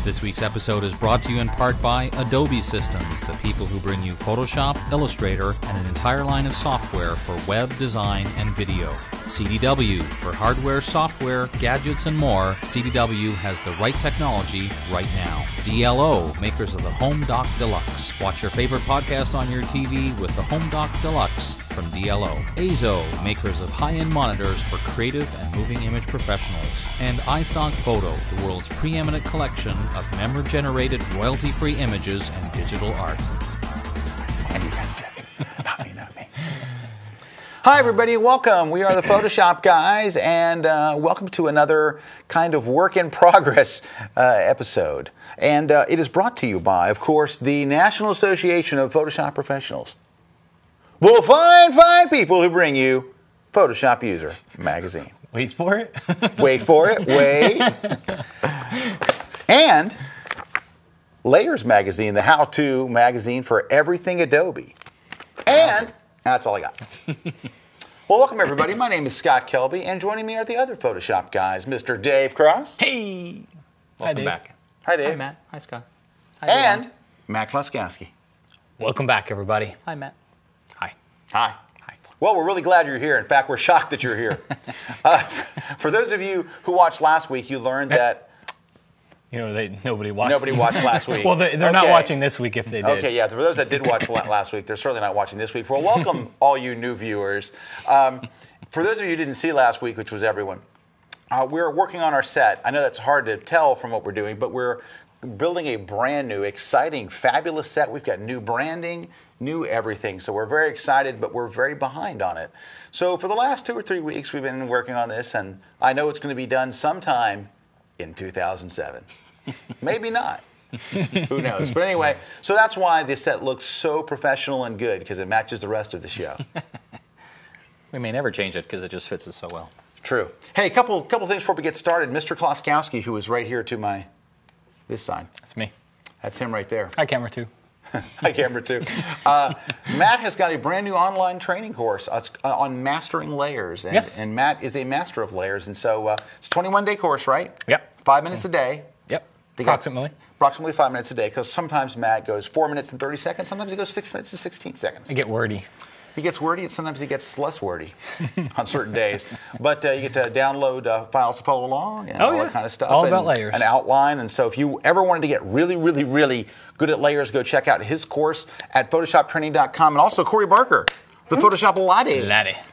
This week's episode is brought to you in part by Adobe Systems, the people who bring you Photoshop, Illustrator, and an entire line of software for web design and video. CDW, for hardware, software, gadgets, and more, CDW has the right technology right now. DLO, makers of the Home Dock Deluxe. Watch your favorite podcast on your TV with the Home Dock Deluxe from DLO. Azo, makers of high-end monitors for creative and moving image professionals. And iStock Photo, the world's preeminent collection of member-generated royalty-free images and digital art. And you guys check. Not me. Hi, everybody. Welcome. We are the Photoshop guys, and welcome to another kind of work-in-progress episode. And it is brought to you by, of course, the National Association of Photoshop Professionals. Well, fine people who bring you Photoshop User Magazine. Wait for it. Wait for it. Wait. And Layers Magazine, the how-to magazine for everything Adobe. And that's all I got. Well, welcome, everybody. My name is Scott Kelby, and joining me are the other Photoshop guys, Mr. Dave Cross. Hey! Welcome back. Hi, Dave. Hi, Matt. Hi, Scott. Hi, And everyone. Matt Kluskowski. Welcome back, everybody. Hi, Matt. Hi. Hi. Hi. Well, we're really glad you're here. In fact, we're shocked that you're here. For those of you who watched last week, you learned that Nobody watched. nobody watched last week. Well, they're not watching this week if they did. Okay, yeah. For those that did watch last week, they're certainly not watching this week. Well, welcome all you new viewers. For those of you who didn't see last week, which was everyone, we're working on our set. I know that's hard to tell from what we're doing, but we're building a brand new, exciting, fabulous set. We've got new branding, new everything. So we're very excited, but we're very behind on it. So for the last 2 or 3 weeks, we've been working on this, and I know it's going to be done sometime in 2007. Maybe not. Who knows? But anyway, so that's why this set looks so professional and good, because it matches the rest of the show. We may never change it because it just fits us so well. True. Hey, a couple things before we get started. Mr. Kluskowski, who is right here to this side. That's me. That's him right there. Hi, camera 2. Hi, camera 2. Matt has got a brand new online training course on mastering layers. And, Yes. And Matt is a master of layers. And so it's a 21-day course, right? Yep. 5 minutes a day. Yep. They got Approximately. Approximately 5 minutes a day, because sometimes Matt goes 4 minutes and 30 seconds. Sometimes he goes 6 minutes and 16 seconds. I get wordy. He gets wordy, and sometimes he gets less wordy on certain days. But you get to download files to follow along and all that kind of stuff. All about layers. An outline. And so if you ever wanted to get really, really, really good at layers, go check out his course at PhotoshopTraining.com. And also Corey Barker, the Photoshop Laddie.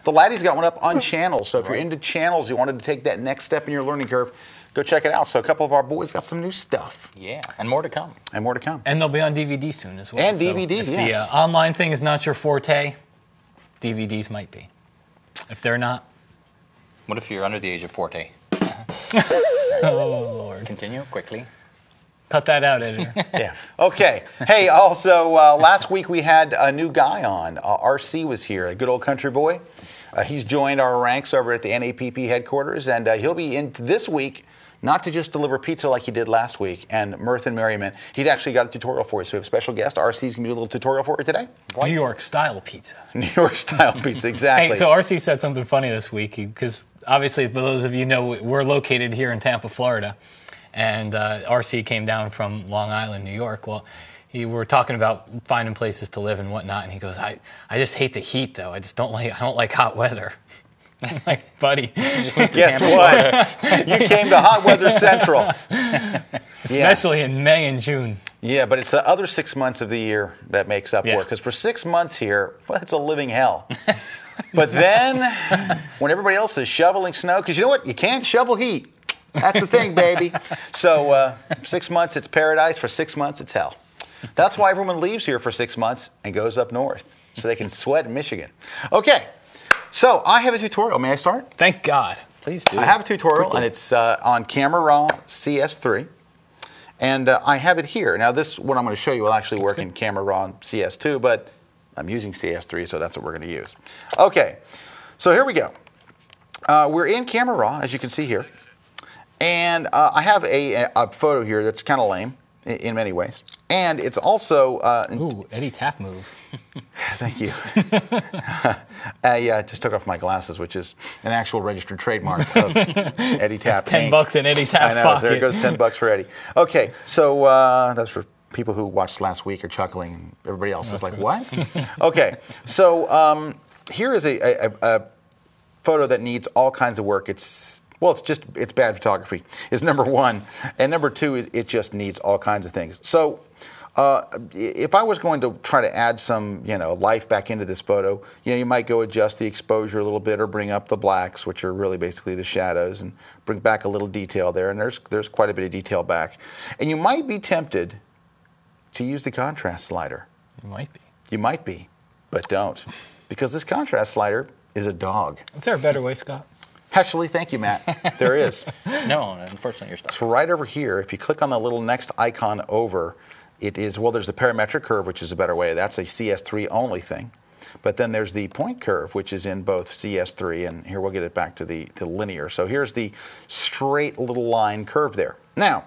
The Laddie's got one up on channels. So if you're into channels, you wanted to take that next step in your learning curve, go check it out. So a couple of our boys got some new stuff. Yeah, and more to come. And more to come. And they'll be on DVD soon as well. And So DVD, if yes. the online thing is not your forte, DVDs might be. If they're not, What if you're under the age of 40? oh Lord. Continue quickly. Cut that out, editor. Yeah. Okay. Hey, also, last week we had a new guy on. RC was here, a good old country boy. He's joined our ranks over at the NAPP headquarters, and he'll be in this week, not to just deliver pizza like he did last week and mirth and merriment. He's actually got a tutorial for you. So we have a special guest. RC's going to do a little tutorial for you today. New York style pizza. New York style pizza, exactly. Hey, so RC said something funny this week, because obviously, for those of you who know, we're located here in Tampa, Florida, and RC came down from Long Island, New York. Well, we were talking about finding places to live and whatnot, and he goes, I just hate the heat, though. I don't like hot weather. I'm like, buddy. Guess what? You came to Hot Weather Central. Especially in May and June. Yeah, but it's the other 6 months of the year that makes up for it. Because for 6 months here, well, it's a living hell. But then, when everybody else is shoveling snow, because you know what? You can't shovel heat. That's the thing, baby. So 6 months, it's paradise. For 6 months, it's hell. That's why everyone leaves here for 6 months and goes up north, so they can sweat in Michigan. Okay, so I have a tutorial. May I start? Thank God. Please do. I have a tutorial, and it's on Camera Raw CS3. And I have it here. Now, this, what I'm going to show you, will actually work in Camera Raw CS2, but I'm using CS3, so that's what we're going to use. Okay, so here we go. We're in Camera Raw, as you can see here. And I have a photo here that's kind of lame. in many ways. And it's also... Ooh, Eddie Tapp move. Thank you. I just took off my glasses, which is an actual registered trademark of Eddie Tapp. That's $10 in Eddie Tapp's I know, pocket. So there goes $10 for Eddie. Okay, so that's for people who watched last week are chuckling, and everybody else is like, what? Okay, so here is a photo that needs all kinds of work. It's bad photography is number one, and number two is it just needs all kinds of things. So if I was going to try to add some life back into this photo, you might go adjust the exposure a little bit or bring up the blacks, which are really basically the shadows, and bring back a little detail there, and there's quite a bit of detail back. And you might be tempted to use the contrast slider. You might be, but don't, because this contrast slider is a dog. Is there a better way, Scott? Actually, thank you, Matt. There is. No, unfortunately, you're stuck. So right over here, if you click on the little next icon over, it is, well, there's the parametric curve, which is a better way. That's a CS3 only thing. But then there's the point curve, which is in both CS3, and here we'll get it back to the linear. So here's the straight little line curve there. Now,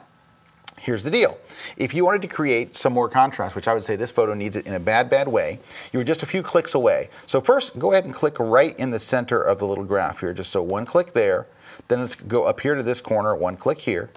here's the deal. If you wanted to create some more contrast, which I would say this photo needs it in a bad way, you were just a few clicks away. So first, go ahead and click right in the center of the little graph here. Just so one click there. Then let's go up here to this corner, one click here,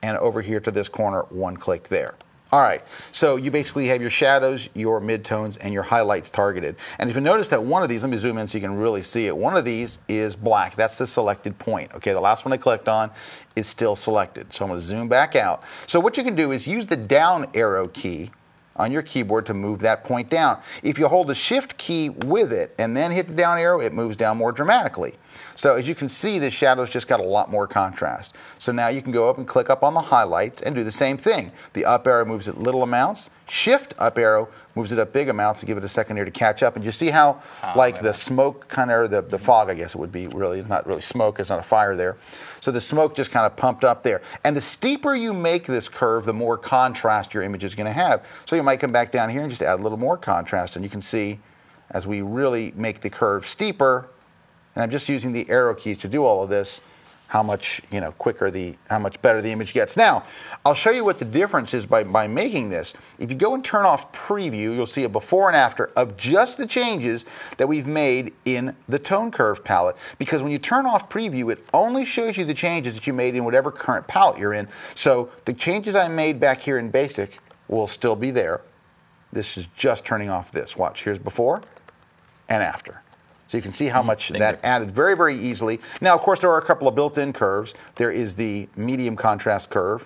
and over here to this corner, one click there. All right, so you basically have your shadows, your midtones, and your highlights targeted. And if you notice that one of these, let me zoom in so you can really see it. One of these is black. That's the selected point. Okay, the last one I clicked on is still selected. So I'm going to zoom back out. So what you can do is use the down arrow key on your keyboard to move that point down. If you hold the shift key with it and then hit the down arrow, it moves down more dramatically. So as you can see, the shadows just got a lot more contrast. So now you can go up and click up on the highlights and do the same thing. The up arrow moves it little amounts. Shift up arrow moves it up big amounts to give it a second here to catch up. And you see how the smoke kind of, or the fog, I guess it would be really, not really smoke, there's not a fire there. So the smoke just kind of pumped up there. And the steeper you make this curve, the more contrast your image is going to have. So you might come back down here and just add a little more contrast. And you can see as we really make the curve steeper, and I'm just using the arrow keys to do all of this, how much how much better the image gets. Now, I'll show you what the difference is by making this. If you go and turn off preview, you'll see a before and after of just the changes that we've made in the tone curve palette. Because when you turn off preview, it only shows you the changes that you made in whatever current palette you're in. So the changes I made back here in basic will still be there. This is just turning off this. Watch, here's before and after. So you can see how much that added very, very easily. Now, of course, there are a couple of built-in curves. There is the medium contrast curve,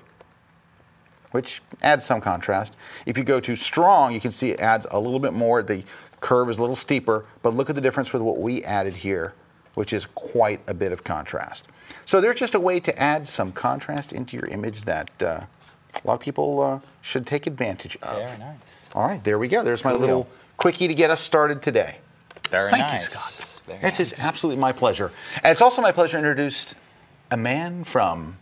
which adds some contrast. If you go to strong, you can see it adds a little bit more. The curve is a little steeper, but look at the difference with what we added here, which is quite a bit of contrast. So there's just a way to add some contrast into your image that a lot of people should take advantage of. Very nice. All right, there we go. There's my little quickie to get us started today. Thank you, Scott. It is absolutely my pleasure. And it's also my pleasure to introduce a man from,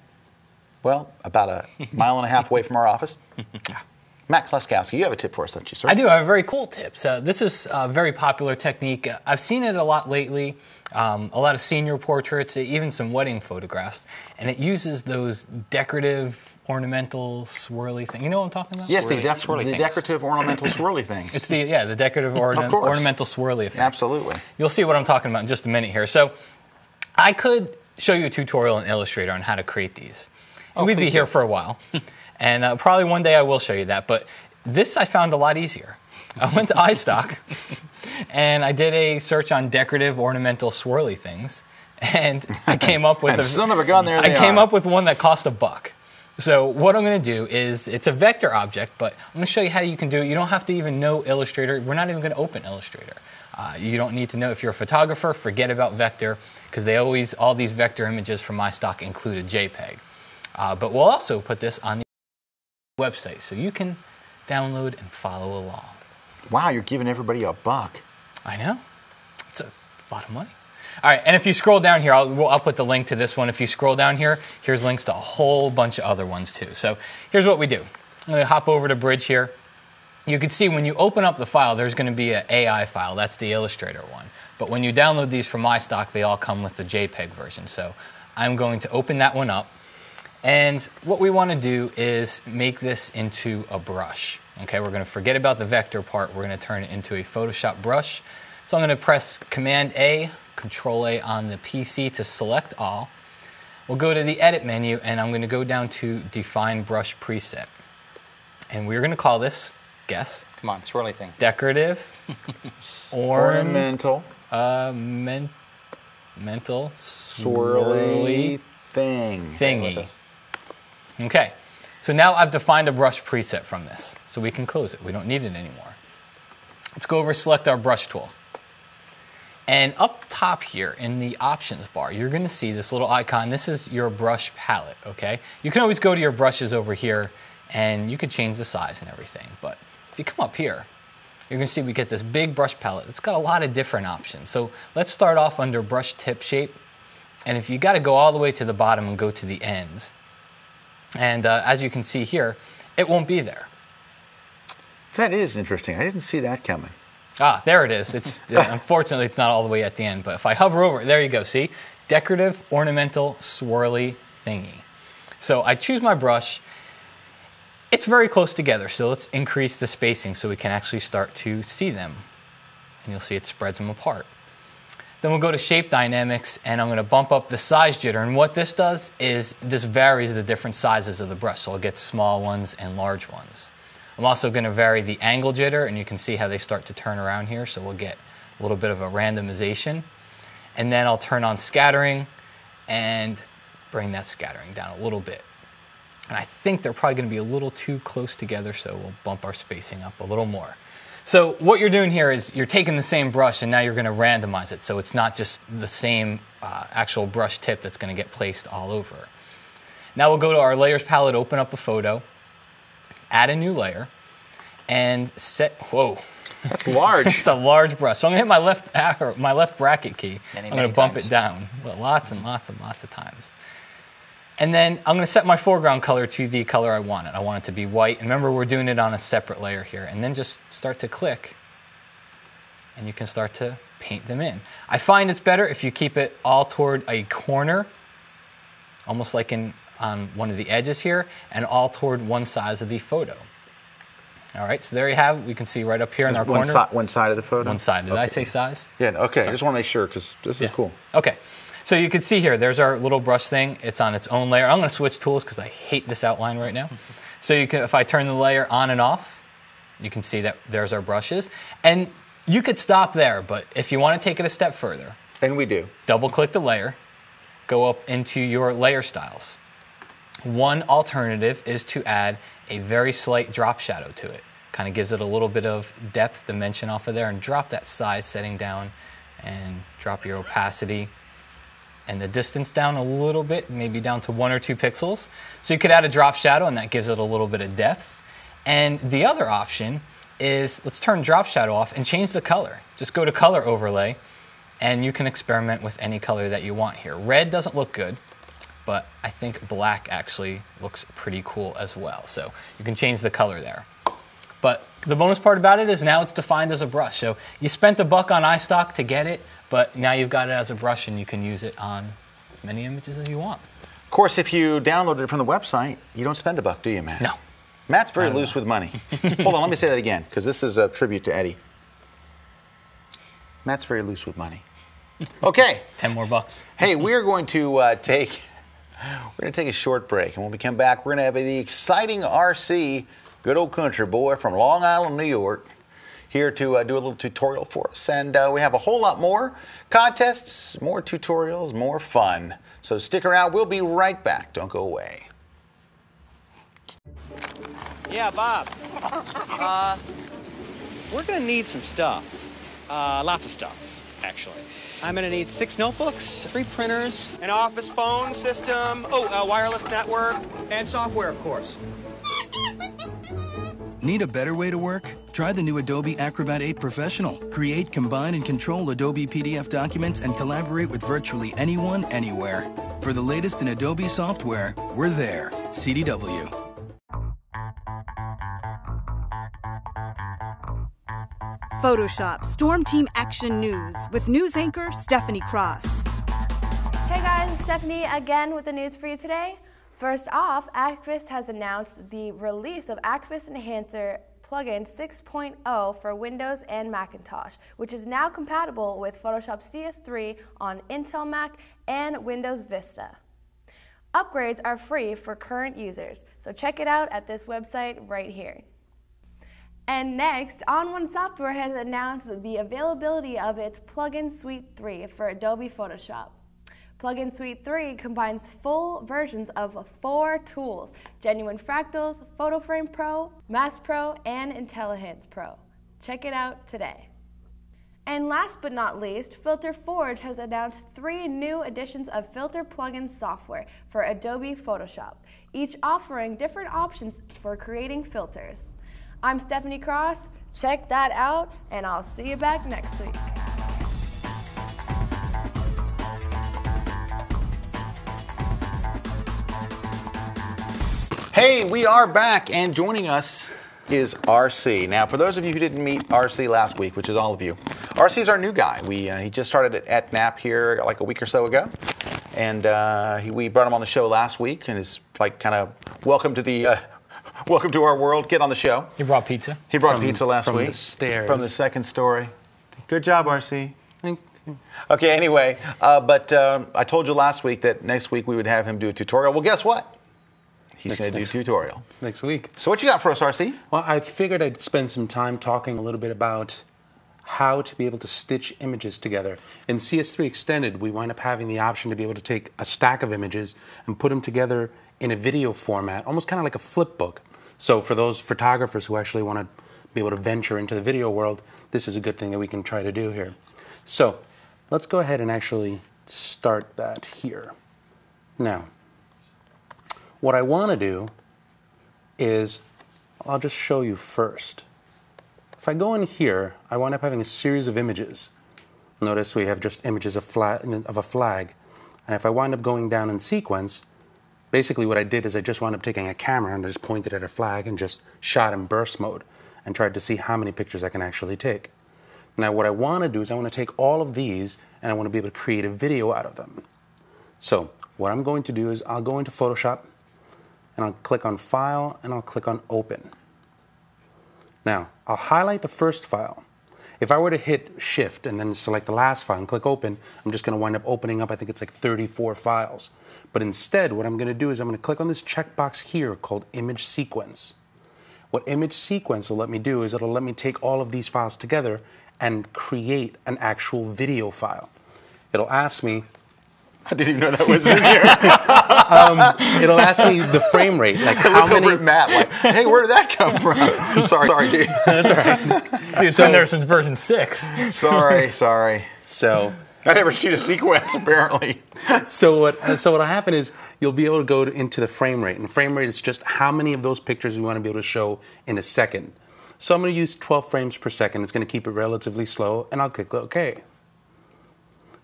well, about a mile and a half away from our office. Matt Kluskowski, you have a tip for us, don't you, sir? I do. I have a very cool tip. So this is a very popular technique. I've seen it a lot lately, a lot of senior portraits, even some wedding photographs, and it uses those decorative ornamental swirly thing. You know what I'm talking about? Yes, the decorative ornamental swirly thing. It's the decorative ornamental swirly effect. Absolutely. You'll see what I'm talking about in just a minute here. So I could show you a tutorial in Illustrator on how to create these. And we'd be here for a while. And probably one day I will show you that. But this I found a lot easier. I went to iStock and I did a search on decorative ornamental swirly things. And I came up with son of a gun, there they came up with one that cost $1. So what I'm going to do is, it's a vector object, but I'm going to show you how you can do it. You don't have to even know Illustrator. We're not even going to open Illustrator. You don't need to know. If you're a photographer, forget about vector, because all these vector images from iStock include a JPEG. But we'll also put this on the website, so you can download and follow along. Wow, you're giving everybody $1. I know. It's a lot of money. All right, and if you scroll down here, I'll put the link to this one. If you scroll down here, here's links to a whole bunch of other ones too. So here's what we do. I'm going to hop over to Bridge here. You can see when you open up the file, there's going to be an AI file. That's the Illustrator one. But when you download these from iStock, they all come with the JPEG version. So I'm going to open that one up. And what we want to do is make this into a brush. Okay, we're going to forget about the vector part. We're going to turn it into a Photoshop brush. So I'm going to press Command A, Control A on the PC to select all. We'll go to the Edit menu, and I'm going to go down to Define Brush Preset. And we're going to call this, guess. Come on, swirly thing. Decorative. Ornamental. Mental. Swirly thing. Thingy. Okay. So now I've defined a brush preset from this. So we can close it. We don't need it anymore. Let's go over, select our brush tool. And up top here in the options bar, you're going to see this little icon. This is your brush palette, okay? You can always go to your brushes over here, and you can change the size and everything. But if you come up here, you're going to see we get this big brush palette. It's got a lot of different options. So let's start off under brush tip shape. And if you got to go all the way to the bottom and go to the ends, and as you can see here, it won't be there. That is interesting. I didn't see that coming. Ah, there it is. It's unfortunately, it's not all the way at the end. But if I hover over it, there you go. See? Decorative, ornamental, swirly thingy. So I choose my brush. It's very close together, so let's increase the spacing so we can actually start to see them. And you'll see it spreads them apart. Then we'll go to Shape Dynamics, and I'm going to bump up the size jitter. And what this does is this varies the different sizes of the brush, so I'll get small ones and large ones. I'm also going to vary the angle jitter, and you can see how they start to turn around here, so we'll get a little bit of a randomization. And then I'll turn on scattering and bring that scattering down a little bit. And I think they're probably going to be a little too close together, so we'll bump our spacing up a little more. So what you're doing here is you're taking the same brush and now you're going to randomize it, so it's not just the same actual brush tip that's going to get placed all over. Now we'll go to our Layers palette, open up a photo, add a new layer, and set, whoa. That's large. It's a large brush. So I'm going to hit my left bracket key. I'm going to bump it down lots and lots and lots of times. And then I'm going to set my foreground color to the color I want it. I want it to be white. And remember, we're doing it on a separate layer here. And then just start to click, and you can start to paint them in. I find it's better if you keep it all toward a corner, almost like on one of the edges here, and all toward one side of the photo. All right, so there you have it. We can see right up here in our corner. One side of the photo? One side. Did I say size? Yeah, okay. Sorry. I just want to make sure because this is cool. Okay. So you can see here, there's our little brush thing. It's on its own layer. I'm going to switch tools because I hate this outline right now. So you can, if I turn the layer on and off, you can see that there's our brushes. And you could stop there, but if you want to take it a step further, and we do, double-click the layer, go up into your layer styles. One alternative is to add a very slight drop shadow to it. Kind of gives it a little bit of depth, dimension off of there, and drop that size setting down and drop your opacity and the distance down a little bit, maybe down to 1 or 2 pixels. So you could add a drop shadow, and that gives it a little bit of depth. And the other option is, let's turn drop shadow off and change the color. Just go to color overlay, and you can experiment with any color that you want here. Red doesn't look good, but I think black actually looks pretty cool as well. So you can change the color there. But the bonus part about it is now it's defined as a brush. So you spent $1 on iStock to get it, but now you've got it as a brush and you can use it on as many images as you want. Of course, if you download it from the website, you don't spend $1, do you, Matt? No. Matt's very loose with money. Hold on, let me say that again, because this is a tribute to Eddie. Matt's very loose with money. Okay. 10 more bucks. Hey, we're going to take a short break, and when we come back, we're going to have the exciting RC, good old country boy from Long Island, New York, here to do a little tutorial for us. And we have a whole lot more contests, more tutorials, more fun. So stick around. We'll be right back. Don't go away. Yeah, Bob. We're going to need some stuff. Lots of stuff, actually. I'm going to need 6 notebooks, 3 printers, an office phone system, a wireless network, and software, of course. Need a better way to work? Try the new Adobe Acrobat 8 Professional. Create, combine, and control Adobe PDF documents and collaborate with virtually anyone, anywhere. For the latest in Adobe software, we're there. CDW. Photoshop Storm Team Action News with news anchor Stephanie Cross. Hey guys, it's Stephanie again with the news for you today. First off, Activist has announced the release of Activist Enhancer plugin 6.0 for Windows and Macintosh, which is now compatible with Photoshop CS3 on Intel Mac and Windows Vista. Upgrades are free for current users, so check it out at this website right here. And next, On1 Software has announced the availability of its Plugin Suite 3 for Adobe Photoshop. Plugin Suite 3 combines full versions of 4 tools: Genuine Fractals, PhotoFrame Pro, Mass Pro, and IntelliHense Pro. Check it out today. And last but not least, Filter Forge has announced 3 new editions of filter plugin software for Adobe Photoshop, each offering different options for creating filters. I'm Stephanie Cross. Check that out, and I'll see you back next week. Hey, we are back, and joining us is RC. Now, for those of you who didn't meet RC last week, which is all of you, RC is our new guy. He just started at NAP here like a week or so ago, and we brought him on the show last week, and is like kind of welcome to our world. Get on the show. He brought pizza. He brought pizza last from week the stairs. from the second story. Good job, RC. Thank you. Okay. Anyway, but I told you last week that next week we would have him do a tutorial. Well, guess what? He's going to do a tutorial. It's next week. So what you got for us, RC? Well, I figured I'd spend some time talking a little bit about how to be able to stitch images together. In CS3 Extended, we wind up having the option to be able to take a stack of images and put them together in a video format, almost kind of like a flip book. So for those photographers who actually want to be able to venture into the video world, this is a good thing that we can try to do here. So let's go ahead and actually start that here. Now, what I want to do is, I'll just show you first. If I go in here, I wind up having a series of images. Notice we have just images of a flag. And if I wind up going down in sequence, basically what I did is I just wound up taking a camera and I just pointed at a flag and just shot in burst mode and tried to see how many pictures I can actually take. Now what I want to do is I want to take all of these and I want to be able to create a video out of them. So what I'm going to do is I'll go into Photoshop and I'll click on File and I'll click on Open. Now I'll highlight the first file. If I were to hit Shift and then select the last file and click Open, I'm just going to wind up opening up, I think it's like 34 files. But instead, what I'm going to do is I'm going to click on this checkbox here called Image Sequence. What Image Sequence will let me do is it'll let me take all of these files together and create an actual video file. It'll ask me... I didn't even know that was in here. It'll ask me the frame rate, like how many... Matt, like, hey, where did that come from? sorry, dude. That's all right. Dude, it's been there since version 6. Sorry. So... I never shoot a sequence, apparently. So what'll happen is you'll be able to go into the frame rate. And frame rate is just how many of those pictures we want to be able to show in a second. So I'm going to use 12 frames per second. It's going to keep it relatively slow, and I'll click OK.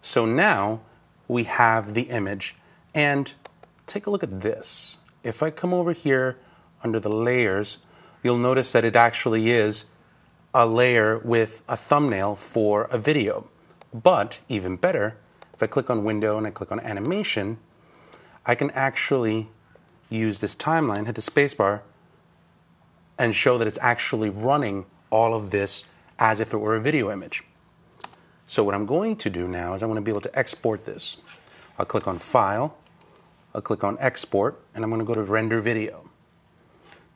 So now we have the image. And take a look at this. If I come over here under the layers, you'll notice that it actually is a layer with a thumbnail for a video. But even better, if I click on Window and I click on Animation, I can actually use this timeline, hit the spacebar, and show that it's actually running all of this as if it were a video image. So what I'm going to do now is I want to be able to export this. I'll click on File, I'll click on Export, and I'm going to go to Render Video.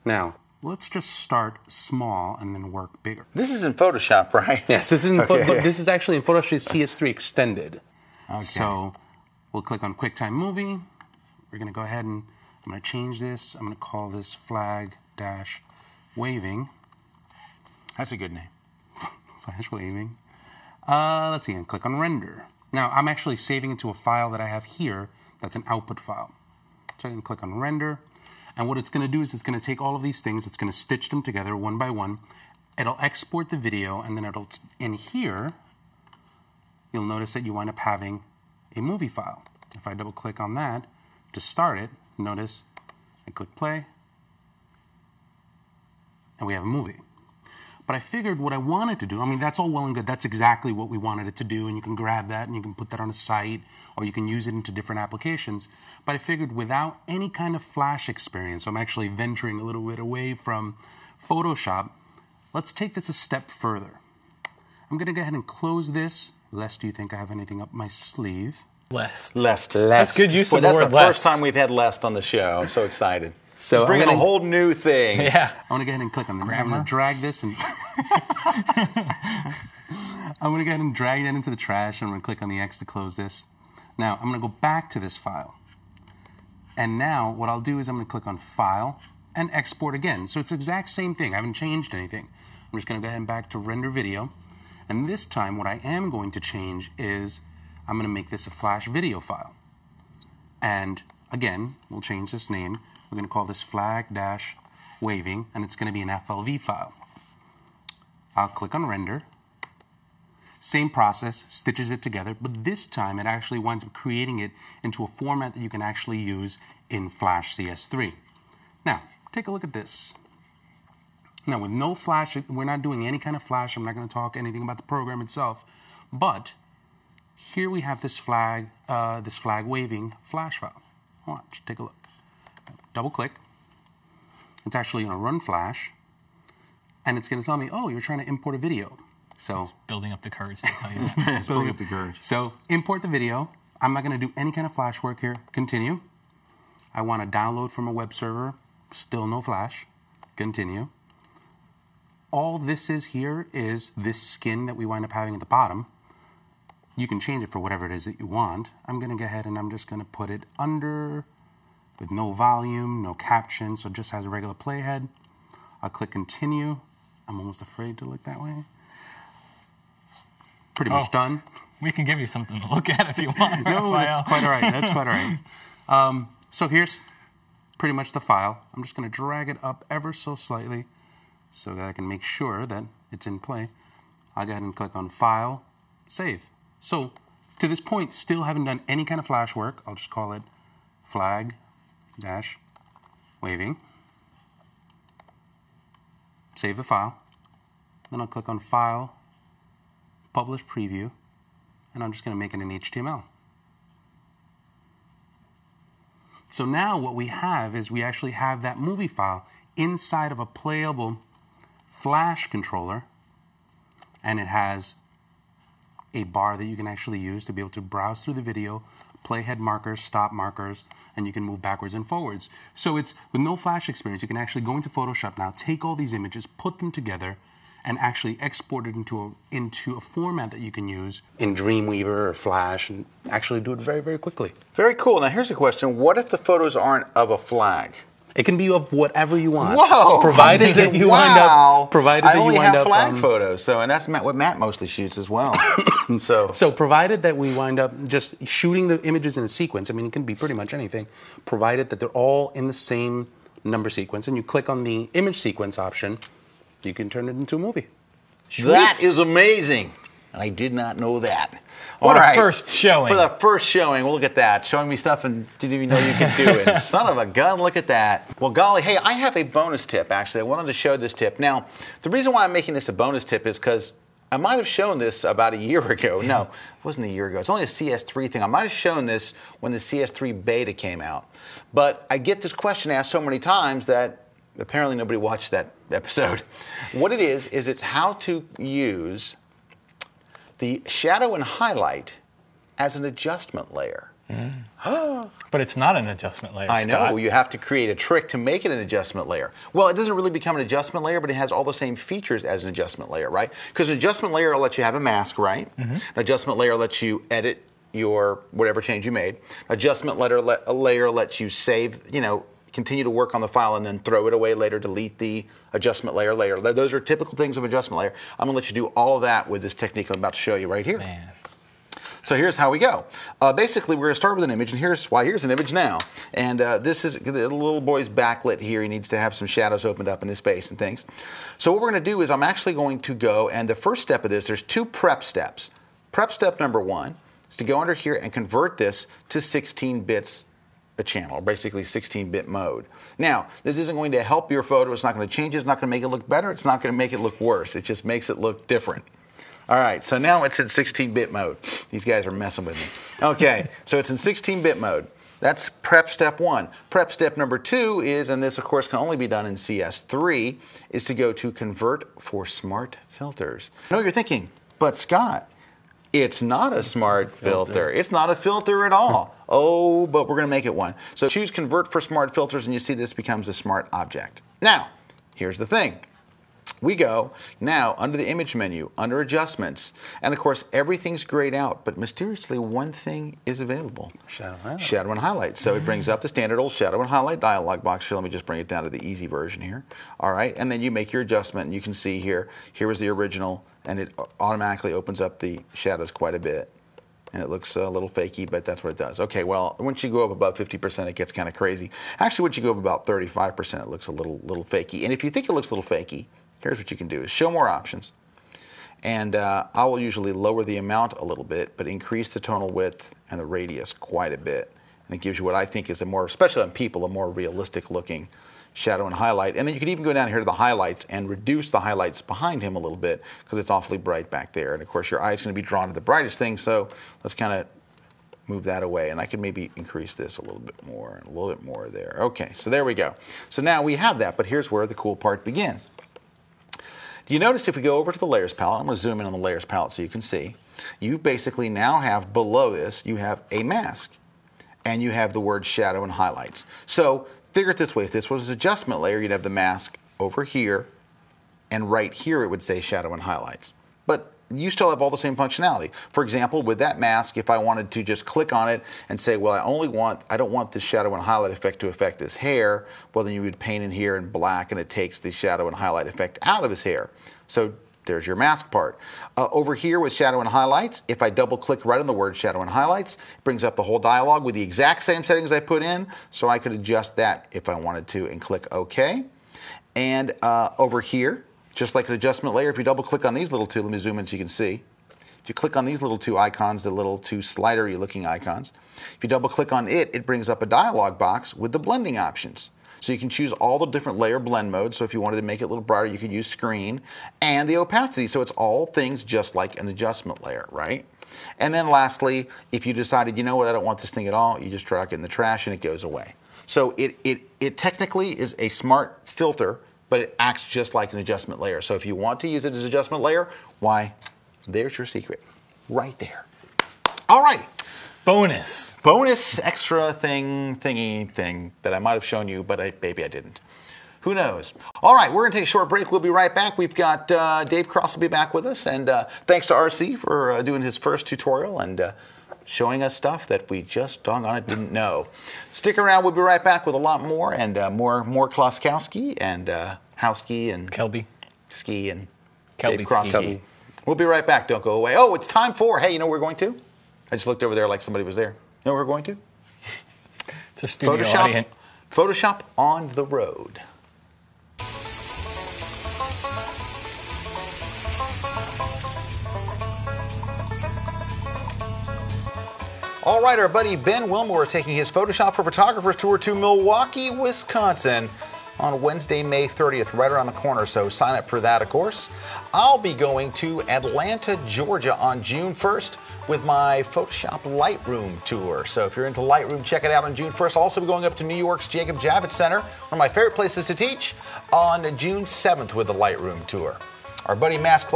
Now, let's just start small and then work bigger. This is in Photoshop, right? Yes, this is in Okay. this is actually in Photoshop CS3 Extended. Okay. So we'll click on QuickTime Movie. We're going to go ahead and I'm going to change this. I'm going to call this flag-waving. That's a good name. Flash waving. Let's see, and click on Render. Now, I'm actually saving it to a file that I have here that's an output file. So I can click on Render. And what it's going to do is it's going to take all of these things, it's going to stitch them together one by one. It'll export the video, and then it'll, in here, you'll notice that you wind up having a movie file. If I double click on that to start it, notice I click play, and we have a movie. But I figured what I wanted to do, I mean, that's all well and good. That's exactly what we wanted it to do, and you can grab that and you can put that on a site, or you can use it into different applications. But I figured without any kind of Flash experience, so I'm actually venturing a little bit away from Photoshop, let's take this a step further. I'm going to go ahead and close this, lest you think I have anything up my sleeve. Lest. That's good use of the word That's the lest. first time we've had lest on the show. I'm so excited. So bringing a whole new thing. Yeah. I want to go ahead and click on the I'm going to drag this and I'm going to go ahead and drag that into the trash, and I'm going to click on the X to close this. Now, I'm going to go back to this file. And now what I'll do is I'm going to click on File and Export again. So it's the exact same thing. I haven't changed anything. I'm just going to go ahead and back to Render Video. And this time what I am going to change is I'm going to make this a Flash video file. And again, we'll change this name. We're going to call this flag-waving, and it's going to be an FLV file. I'll click on Render. Same process, stitches it together, but this time it actually winds up creating it into a format that you can actually use in Flash CS3. Now, take a look at this. Now, with no Flash, we're not doing any kind of Flash. I'm not going to talk anything about the program itself, but here we have this flag-waving Flash file. Watch, take a look. Double click. It's actually going to run Flash, and it's going to tell me, oh, you're trying to import a video. So it's building up the courage to tell you. It's building up the courage. So import the video. I'm not going to do any kind of Flash work here. Continue. I want to download from a web server. Still no Flash. Continue. All this is here is this skin that we wind up having at the bottom. You can change it for whatever it is that you want. I'm going to go ahead and I'm just going to put it under with no volume, no caption, so it just has a regular playhead. I'll click Continue. I'm almost afraid to look that way. Pretty much done. We can give you something to look at if you want. No, that's quite all right. That's quite all right. So here's pretty much the file. I'm just going to drag it up ever so slightly so that I can make sure that it's in play. I'll go ahead and click on File, Save. So to this point, still haven't done any kind of Flash work. I'll just call it flag-waving. Save the file. Then I'll click on File, Publish Preview, and I'm just going to make it in HTML. So now what we have is we actually have that movie file inside of a playable Flash controller, and it has a bar that you can actually use to be able to browse through the video, playhead markers, stop markers, and you can move backwards and forwards. So it's with no Flash experience, you can actually go into Photoshop now, take all these images, put them together, and actually export it into a format that you can use in Dreamweaver or Flash and actually do it very, very quickly. Very cool. Now here's a question. What if the photos aren't of a flag? It can be of whatever you want. Whoa! Provided that you wind up. Provided that you wind up. I only have flag photos, so and that's what Matt mostly shoots as well. So provided that we wind up just shooting the images in a sequence. I mean, it can be pretty much anything. Provided that they're all in the same number sequence, and you click on the image sequence option, you can turn it into a movie. That is amazing. I did not know that. What a first showing. For the first showing, well, look at that. Showing me stuff and didn't even know you could do it. Son of a gun, look at that. Well, golly, hey, I have a bonus tip, actually. I wanted to show this tip. Now, the reason why I'm making this a bonus tip is because I might have shown this about a year ago. No, it wasn't a year ago. It's only a CS3 thing. I might have shown this when the CS3 beta came out. But I get this question asked so many times that apparently nobody watched that episode. What it is it's how to use the shadow and highlight as an adjustment layer. But it's not an adjustment layer, I know. Scott. You have to create a trick to make it an adjustment layer. Well, it doesn't really become an adjustment layer, but it has all the same features as an adjustment layer, right? Because an adjustment layer will let you have a mask, right? Mm-hmm. An adjustment layer lets you edit your whatever change you made. Adjustment layer lets you save, continue to work on the file and then throw it away later, delete the adjustment layer later. Those are typical things of adjustment layer. I'm going to let you do all of that with this technique I'm about to show you right here. Man. So here's how we go. Basically, we're going to start with an image, and here's an image now. And this is the little boy's backlit here. He needs to have some shadows opened up in his face and things. So what we're going to do is I'm actually going to go, and the first step of this, there's two prep steps. Prep step number one is to go under here and convert this to 16 bits a channel, basically 16-bit mode. Now, this isn't going to help your photo. It's not going to change it. It's not going to make it look better. It's not going to make it look worse. It just makes it look different. All right, so now it's in 16-bit mode. These guys are messing with me. Okay, so it's in 16-bit mode. That's prep step 1. Prep step number 2 is, and this of course can only be done in CS3, is to go to convert for smart filters. I know what you're thinking, but Scott, it's not a smart filter. It's not a filter at all. Oh, but we're going to make it one. So choose convert for smart filters, and you see this becomes a smart object. Now, here's the thing. We go now under the image menu, under adjustments, and of course everything's grayed out, but mysteriously one thing is available. Shadow and highlight. Shadow and highlight. So it brings up the standard old shadow and highlight dialog box here. Let me just bring it down to the easy version here. All right, and then you make your adjustment, and you can see here is the original, and it automatically opens up the shadows quite a bit. And it looks a little fakey, but that's what it does. Okay, well, once you go up above 50%, it gets kind of crazy. Actually, once you go up about 35%, it looks a little fakey. And if you think it looks a little fakey, here's what you can do, is show more options. And I will usually lower the amount a little bit, but increase the tonal width and the radius quite a bit. And it gives you what I think is a more, especially on people, a more realistic looking shadow and highlight. And then you can even go down here to the highlights and reduce the highlights behind him a little bit because it's awfully bright back there. And of course your eye is going to be drawn to the brightest thing, so let's kind of move that away. And I can maybe increase this a little bit more and a little bit more there. Okay, so there we go. So now we have that, but here's where the cool part begins. Do you notice if we go over to the layers palette, I'm going to zoom in on the layers palette so you can see, you basically now have below this, you have a mask and you have the word shadow and highlights. So figure it this way, if this was an adjustment layer, you'd have the mask over here, and right here it would say shadow and highlights. But you still have all the same functionality. For example, with that mask, if I wanted to just click on it and say, well, I don't want this shadow and highlight effect to affect his hair, well, then you would paint in here in black, and it takes the shadow and highlight effect out of his hair. So there's your mask part. Over here with shadow and highlights, if I double click right on the word shadow and highlights, it brings up the whole dialog with the exact same settings I put in, so I could adjust that if I wanted to and click OK. And over here, just like an adjustment layer, if you double click on these little two, let me zoom in so you can see. If you click on these little two icons, the little two slidery looking icons, if you double click on it, it brings up a dialog box with the blending options. So you can choose all the different layer blend modes. So if you wanted to make it a little brighter, you could use screen, and the opacity. So it's all things just like an adjustment layer, right? And then lastly, if you decided, you know what, I don't want this thing at all, you just drag it in the trash and it goes away. So it technically is a smart filter, but it acts just like an adjustment layer. So if you want to use it as an adjustment layer, why, there's your secret right there. All right. Bonus extra thing that I might have shown you, but maybe I didn't. Who knows? All right, we're going to take a short break. We'll be right back. We've got Dave Cross will be back with us, and thanks to RC for doing his first tutorial and showing us stuff that we just doggone it didn't know. Stick around. We'll be right back with a lot more, and more Kluskowski and Howski and Kelby Ski and Kelby Dave Cross. Ski. We'll be right back. Don't go away. Oh, it's time for, hey, you know where we're going to? I just looked over there like somebody was there. You know where we're going to? It's a studio audience. Photoshop on the road. All right, our buddy Ben Wilmore is taking his Photoshop for Photographers tour to Milwaukee, Wisconsin on Wednesday, May 30th, right around the corner, so sign up for that, of course. I'll be going to Atlanta, Georgia on June 1st with my Photoshop Lightroom tour. So if you're into Lightroom, check it out on June 1st. I'll also be going up to New York's Jacob Javits Center, one of my favorite places to teach, on June 7th with the Lightroom tour. Our buddy Matt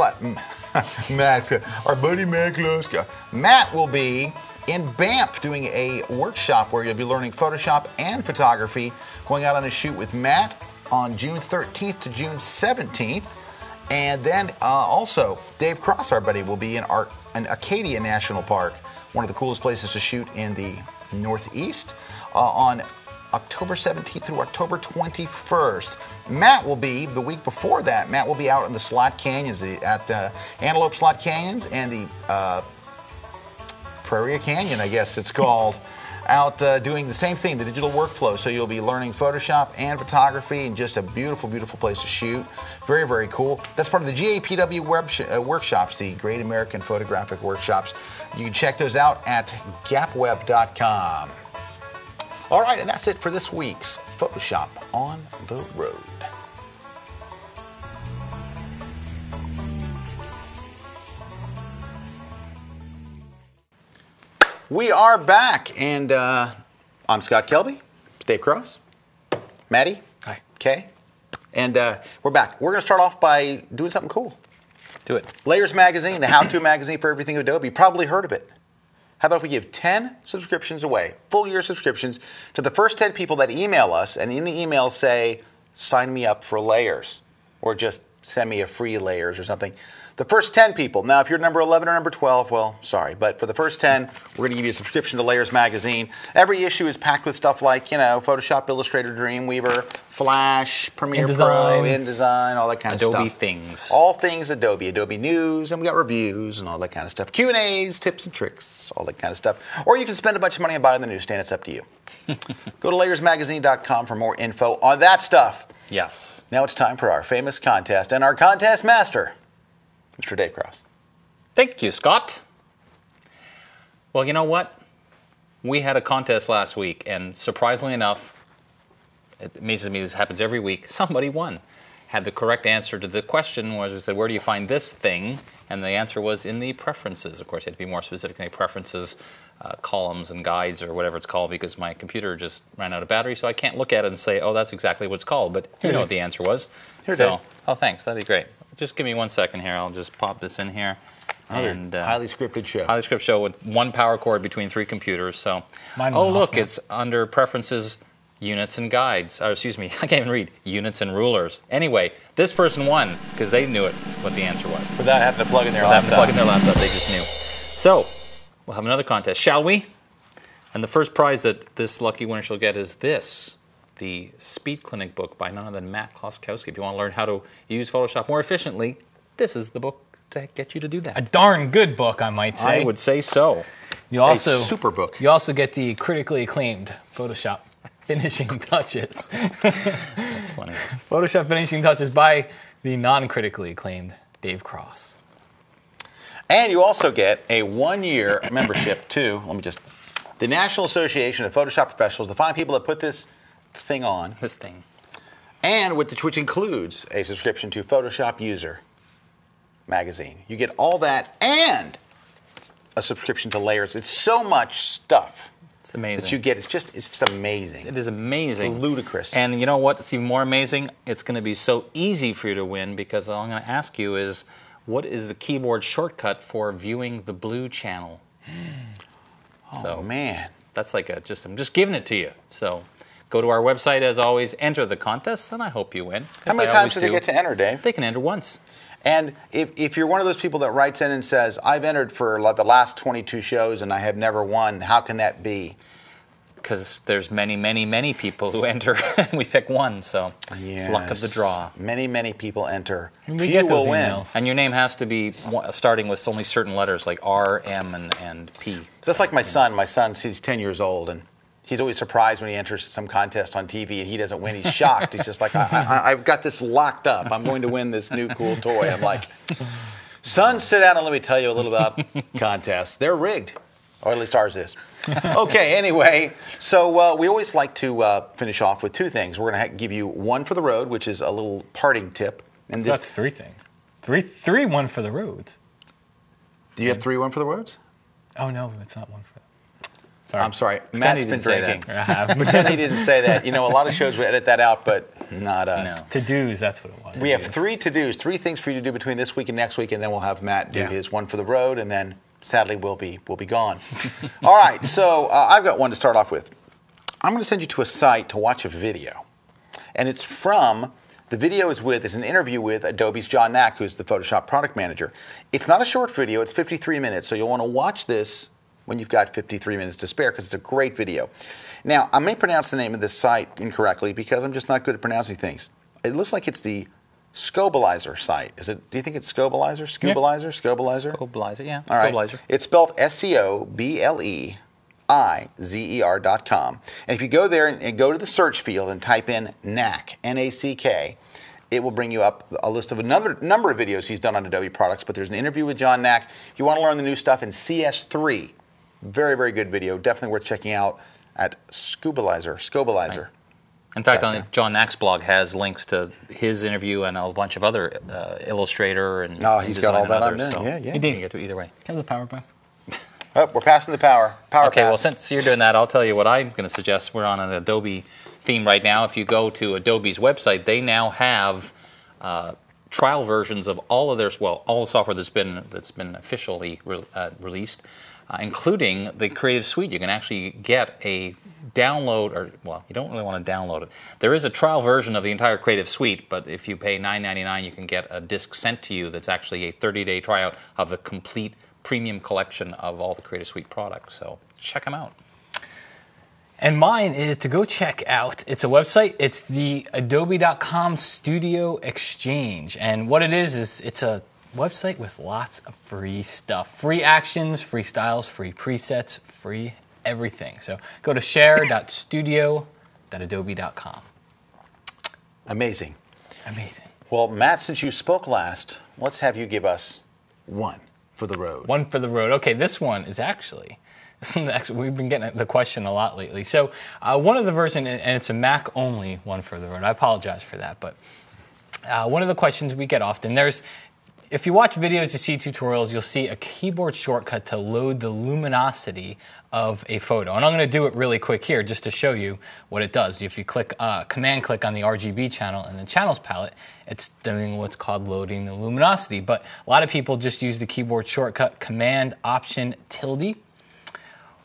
will be in Banff doing a workshop where you'll be learning Photoshop and photography, going out on a shoot with Matt on June 13th to June 17th. And then also, Dave Cross, our buddy, will be in Acadia National Park, one of the coolest places to shoot in the Northeast, on October 17th through October 21st. Matt will be, the week before that, Matt will be out in the Slot Canyons, at Antelope Slot Canyons and the Prairie Canyon, I guess it's called, out doing the same thing, the digital workflow. So you'll be learning Photoshop and photography in just a beautiful, beautiful place to shoot. Very, very cool. That's part of the GAPW workshops, the Great American Photographic Workshops. You can check those out at gapweb.com. All right, and that's it for this week's Photoshop on the Road. We are back, and I'm Scott Kelby, Dave Cross, Maddie, Hi, Kay, and we're back. We're going to start off by doing something cool. Do it. Layers Magazine, the how-to magazine for everything Adobe. You probably heard of it. How about if we give 10 subscriptions away, full year subscriptions, to the first 10 people that email us, and in the email say, sign me up for Layers, or just send me a free Layers or something. The first 10 people. Now, if you're number 11 or number 12, well, sorry. But for the first 10, we're going to give you a subscription to Layers Magazine. Every issue is packed with stuff like, Photoshop, Illustrator, Dreamweaver, Flash, Premiere Pro, InDesign, all that kind of stuff. Adobe things. All things Adobe. Adobe News, and we got reviews and all that kind of stuff. Q&As, tips and tricks, all that kind of stuff. Or you can spend a bunch of money and buy it on the newsstand. It's up to you. Go to layersmagazine.com for more info on that stuff. Yes. Now it's time for our famous contest and our contest master, Mr. Dave Cross. Thank you, Scott. Well, you know what? We had a contest last week, and surprisingly enough, it amazes me this happens every week, somebody won. Had the correct answer to the question was, we said, where do you find this thing? And the answer was in the preferences. Of course, you have to be more specific in the preferences, columns and guides or whatever it's called, because my computer just ran out of battery, so I can't look at it and say, oh, that's exactly what it's called. But you know what the answer was. Here, Dave. Oh, thanks. That'd be great. Just give me 1 second here. I'll just pop this in here. And highly scripted show. Highly scripted show with one power cord between 3 computers. So, oh look, it's under preferences, units and guides. Excuse me, I can't even read. Units and rulers. Anyway, this person won because they knew what the answer was. Without having to plug in their Without laptop. having to plug in their laptop, they just knew. So, we'll have another contest, shall we? And the first prize that this lucky winner shall get is this. The Speed Clinic book by none other than Matt Kluskowski. If you want to learn how to use Photoshop more efficiently, this is the book to get you to do that. a darn good book, I might say. I would say so. You also a super book. You also get the critically acclaimed Photoshop Finishing Touches. That's funny. Photoshop Finishing Touches by the non-critically acclaimed Dave Cross. And you also get a 1-year membership to, the National Association of Photoshop Professionals, the fine people that put this thing on. This thing. And which includes a subscription to Photoshop User magazine. You get all that and a subscription to Layers. It's so much stuff. It's amazing. That you get. It's just amazing. It is amazing. It's ludicrous. And you know what? It's even more amazing. It's going to be so easy for you to win because all I'm going to ask you is, what is the keyboard shortcut for viewing the blue channel? Oh, man. That's like I'm just giving it to you. So go to our website, as always, enter the contest, and I hope you win. How many times do they get to enter, Dave? They can enter once. And if you're one of those people that writes in and says, I've entered for like the last 22 shows and I have never won, how can that be? Because there's many, many, many people who enter, and we pick one, so it's luck of the draw. Many, many people enter. We get those will win. emails. And your name has to be starting with only certain letters, like R, M, and P. That's like my son. My son, he's 10 years old, and he's always surprised when he enters some contest on TV and he doesn't win. He's shocked. He's just like, I've got this locked up. I'm going to win this new cool toy. I'm like, son, sit down and let me tell you a little about contests. They're rigged, or at least ours is. Okay, anyway, so we always like to finish off with 2 things. We're going to give you one for the road, which is a little parting tip. And So that's 3 things. Three, one for the roads. Do you have 3, 1 for the roads? Oh, no, it's not one for I'm sorry. Matt's he been didn't say drinking. that. Pretend he didn't say that. A lot of shows would edit that out, but not us. No. To-dos, that's what it was. We have 3 to-dos, 3 things for you to do between this week and next week, and then we'll have Matt do his one for the road, and then sadly we'll be gone. All right, so I've got one to start off with. I'm going to send you to a site to watch a video, and it's from. The video is an interview with Adobe's John Knack, who's the Photoshop product manager. It's not a short video; it's 53 minutes, so you'll want to watch this when you've got 53 minutes to spare, because it's a great video. Now, I may pronounce the name of this site incorrectly because I'm just not good at pronouncing things. It looks like it's the Scobalizer site. Is it? Do you think it's Scobalizer? Scobalizer? Scobalizer? Scobalizer, yeah. All right. Scobalizer. It's spelled SCOBLEIZER.com. And if you go there and go to the search field and type in Knack, N-A-C-K, it will bring you up a list of another number of videos he's done on Adobe products, but there's an interview with John Knack. If you want to learn the new stuff in CS3, very, very good video. Definitely worth checking out. at Scobalizer. Right. In fact, John Knack's blog has links to his interview and a bunch of other Illustrator and he's got all that on there. So yeah. You didn't get to either way. Have the power back. Oh, we're passing the power. Okay, pass. well, since you're doing that, I'll tell you what I'm going to suggest. We're on an Adobe theme right now. If you go to Adobe's website, they now have trial versions of all of all the software that's been officially released, including the Creative Suite. You can actually get a download, you don't really want to download it. There is a trial version of the entire Creative Suite, but if you pay $9.99, you can get a disc sent to you that's actually a 30-day tryout of the complete premium collection of all the Creative Suite products. So check them out. And mine is to go check out. It's a website. It's the Adobe.com Studio Exchange. And what it is it's a website with lots of free stuff. Free actions, free styles, free presets, free everything. So go to share.studio.adobe.com. Amazing. Amazing. Well, Matt, since you spoke last, let's have you give us one for the road. One for the road. Okay, this one is actually, we've been getting the question a lot lately. So one of the version, and it's a Mac only one for the road. I apologize for that, but one of the questions we get often, if you watch videos, you see tutorials, you'll see a keyboard shortcut to load the luminosity of a photo. And I'm going to do it really quick here just to show you what it does. If you command click on the RGB channel in the channels palette, it's doing what's called loading the luminosity. But a lot of people just use the keyboard shortcut Command Option tilde.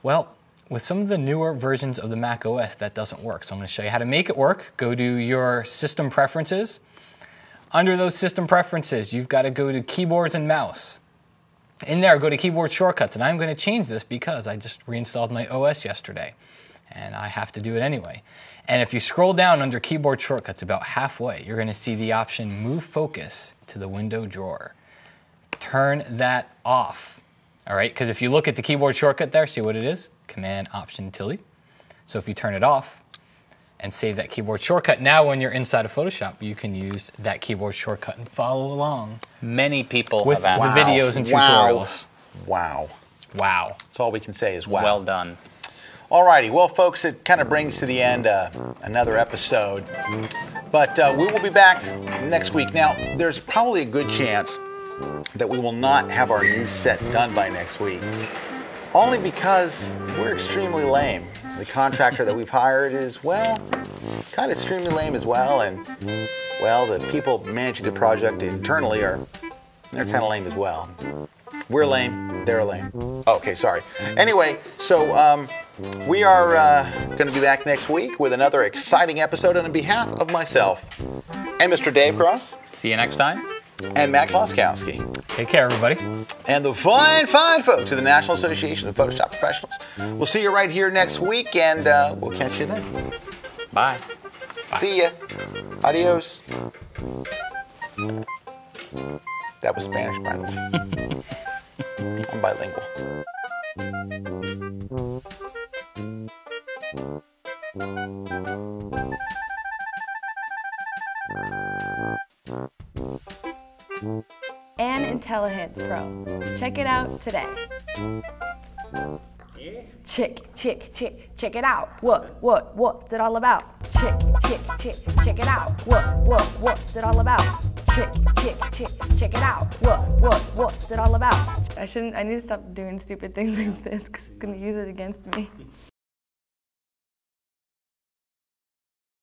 Well, with some of the newer versions of the Mac OS, that doesn't work. So I'm going to show you how to make it work. Go to your system preferences. Under those system preferences, you've got to go to keyboards and mouse. In there, go to keyboard shortcuts, and I'm going to change this because I just reinstalled my OS yesterday, and I have to do it anyway. And if you scroll down under keyboard shortcuts about halfway, you're going to see the option Move Focus to the window drawer. Turn that off, all right? Because if you look at the keyboard shortcut there, see what it is? Command Option tilde. So if you turn it off and save that keyboard shortcut, now when you're inside of Photoshop, you can use that keyboard shortcut and follow along. Many people with have asked. the videos and tutorials. Wow. That's all we can say is wow. Well done. Alrighty, well, folks, it kind of brings to the end another episode. But we will be back next week. Now, there's probably a good chance that we will not have our new set done by next week. Only because we're extremely lame. The contractor that we've hired is, well, kind of extremely lame as well. And, well, the people managing the project internally they're kind of lame as well. We're lame, they're lame. Okay, sorry. Anyway, so we are going to be back next week with another exciting episode. And on behalf of myself and Mr. Dave Cross. See you next time. And Matt Kluskowski. Take care, everybody. And the fine folks of the National Association of Photoshop Professionals. We'll see you right here next week, and we'll catch you then. Bye. See ya. Adios. That was Spanish, by the way. I'm bilingual. And Intelligence Pro. Check it out today. Check it out. What's it all about? Check it out. What's it all about? Check it out. What's it all about? I need to stop doing stupid things like this because it's going to use it against me.